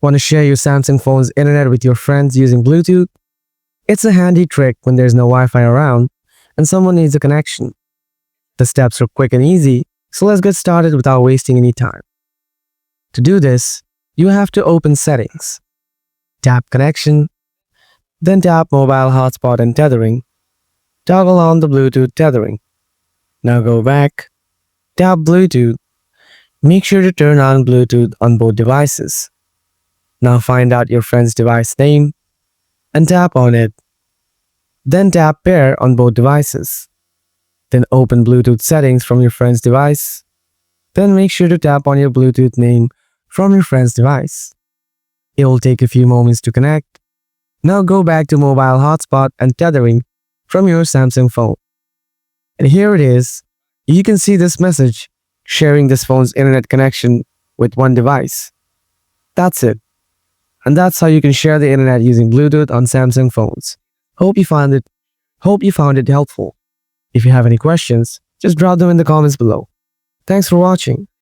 Want to share your Samsung phone's internet with your friends using Bluetooth? It's a handy trick when there's no Wi-Fi around and someone needs a connection. The steps are quick and easy, so let's get started without wasting any time. To do this, you have to open Settings, tap Connection, then tap Mobile Hotspot and Tethering. Toggle on the Bluetooth tethering. Now go back, tap Bluetooth. Make sure to turn on Bluetooth on both devices. Now find out your friend's device name and tap on it. Then tap Pair on both devices. Then open Bluetooth settings from your friend's device. Then make sure to tap on your Bluetooth name from your friend's device. It will take a few moments to connect. Now go back to Mobile Hotspot and Tethering from your Samsung phone. And here it is. You can see this message, sharing this phone's internet connection with one device. That's it. And that's how you can share the internet using Bluetooth on Samsung phones. Hope you found it helpful. If you have any questions, just drop them in the comments below. Thanks for watching.